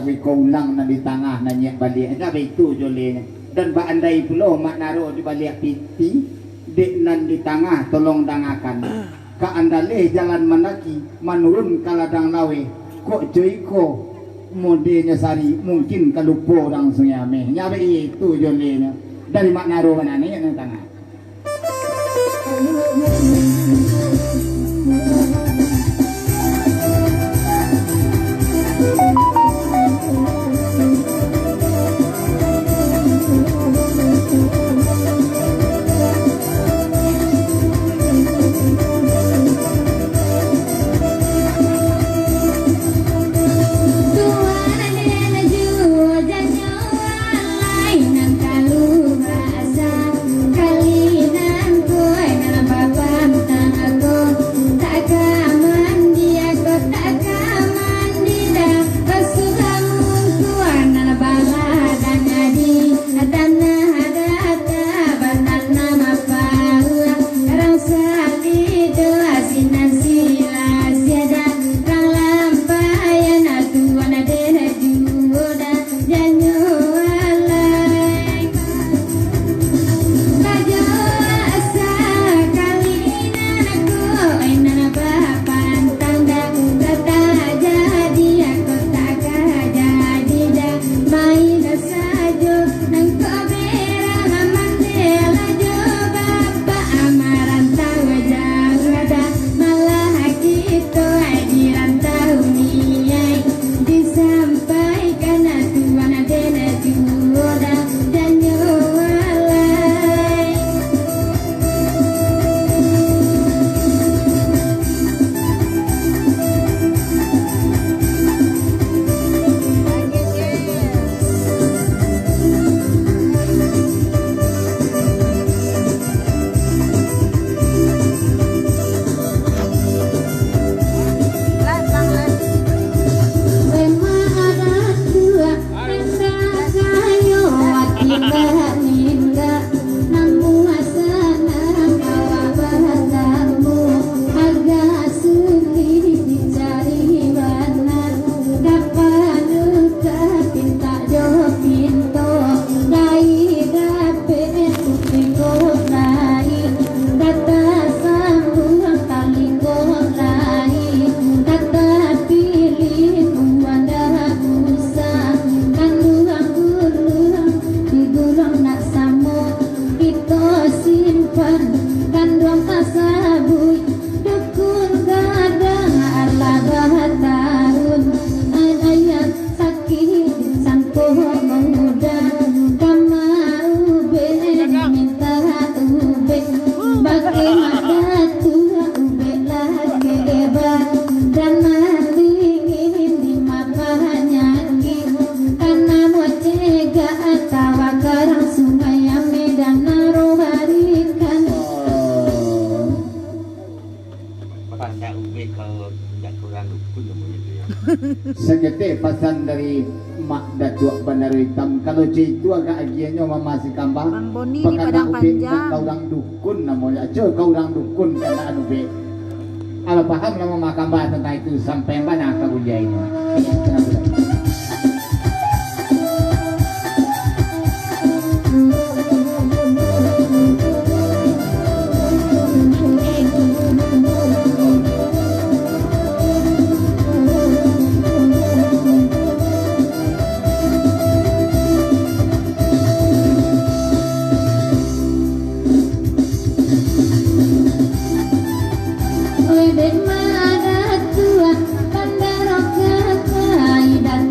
tapi kaulang na di tengah nanya balik tapi itu jolenya dan ba andai pulo mak naro di balik piti dek nan di tengah tolong dangakan ka andale jalan manaki manurun ka ladang lawe kok joiko modenya sari mungkin kalupo langsung ya meh nyabe itu jolenya dari mak naro mana nih nang tengah sekete pesan dari mak datuk Bandar Hitam kalau itu agak agiannya masih kambang Padang Panjang kau orang dukun namanya aja kau orang dukun karena anu be kalau paham lama makan bahas tentang itu sampai mana kau jainya Dek mana tua bandar ke kaidan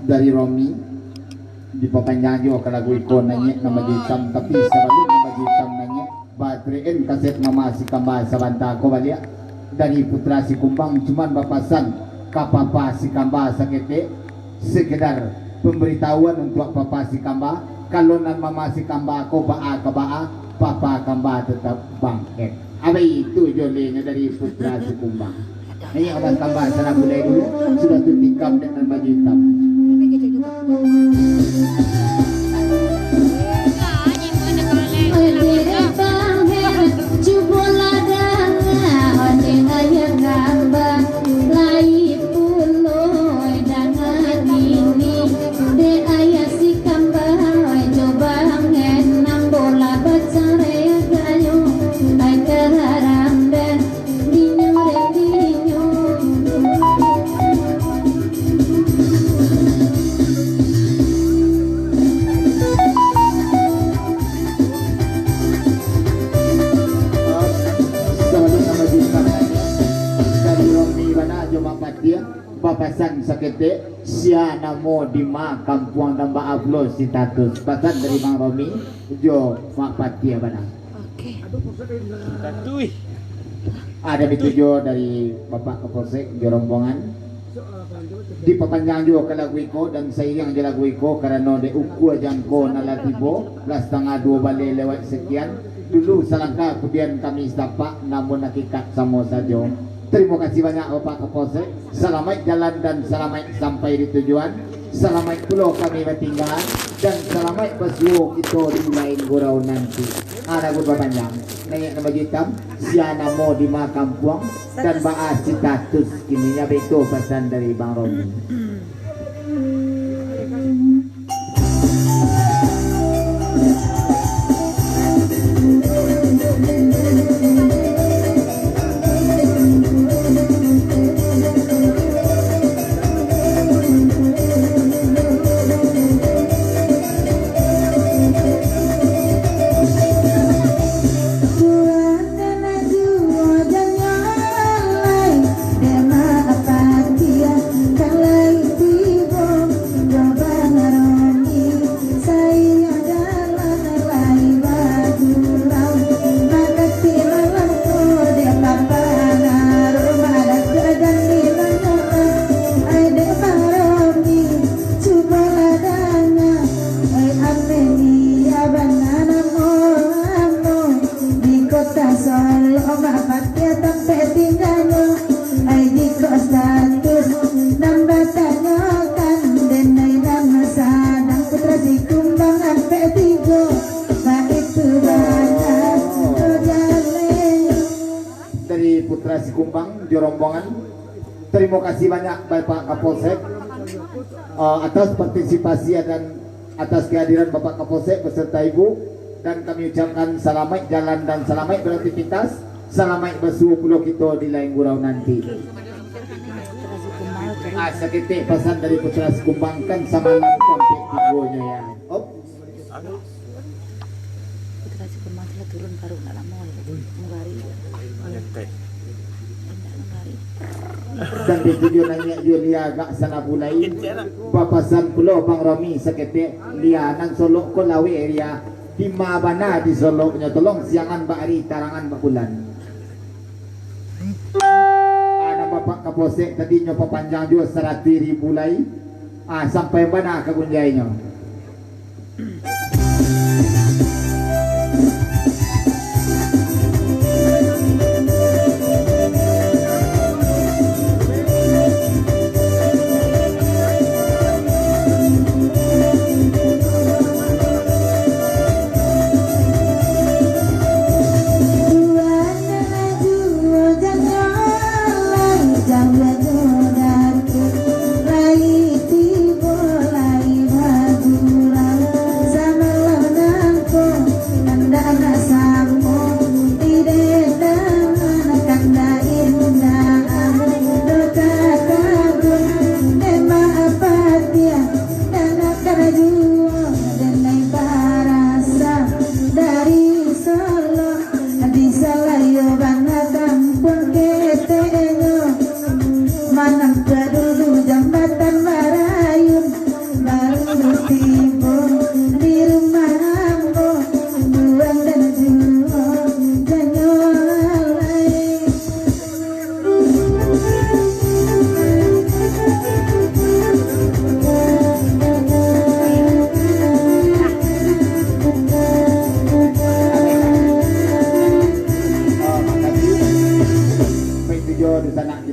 dari Romi di papanjanjo kalau lagu ikon nanya nama jitam tapi selalu nama jitam nanya baterin kaset mama si kamba sabanta ko balik dari putra si kumbang cuman bapasan kapapa si kamba sakete sekedar pemberitahuan untuk papa si kamba kalau nan mama si kamba ko baa ke baa papa kamba tetap bangkit apa itu jolenya dari putra si kumbang ini orang kamba sana mulai dulu sudah tertikam dengan baju hitam. Papasan sakete sia namo di ma kampuang namba upload status pasan dari Bang Romi jo mak patia bana. Oke. Ada dituju dari Bapak Kapolsek jo rombongan di papanjang jo kalaguiko dan sayang jo laguiko karena de uku jangko nalatibo las tanggal 2 balik lewat sekian dulu salangka kemudian kami dapat namun hakikat sama saja. Terima kasih banyak Bapak Kapolsek. Selamat jalan dan selamat sampai di tujuan. Selamat pulau kami bertinggal dan selamat bersuah kita di lain gurau nanti. Ada gua panjang. Naik nama hitam. Siana mo di Makampuang dan baas status kini nya beto pesan dari Bang Romi. Putra Sikumbang di rombongan. Terima kasih banyak Bapak Kapolsek atas partisipasi dan atas kehadiran Bapak Kapolsek beserta Ibu, dan kami ucapkan selamat jalan dan selamat beraktivitas, selamat bersuah pulau kita di lain gurau nanti. Seketik pesan dari Putra Sikumbang kan samalam sampai tigonya ya. Putra Sikumbang telah turun baru nak lama mengari. Dan dituju nanya Julia agak sana pulai papasan pulau Bang Romi seketik lia nang Solo ko lawi area di Mabana di Solo nya tolong siangan bakari tarangan bakulan. Ada Bapak Kapolsek tadinya papanjang juga 100.000 bulai sampai mana kegunjainya. Lai tibo lai madura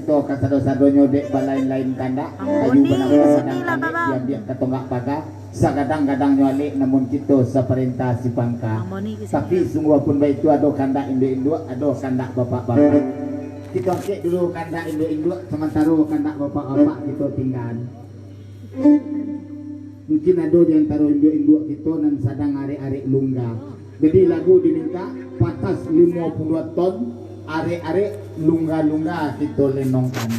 kita kasado-sadonyo dek balain-lain kanda kayu benang-benang yang dia ketonggak paga sagadang-gadang nyualik namun kita seperintah si pangka tapi sungguh pun baik itu ada kanda induk-induk ada kanda bapak-bapak kita cek dulu kanda induk-induk sementara kanda bapak-bapak kita tinggal mungkin ada di antara induk-induk kita dan sadang arek-arek lungga jadi lagu diminta patas 50 ton are-are lungga-lungga kita lenongkan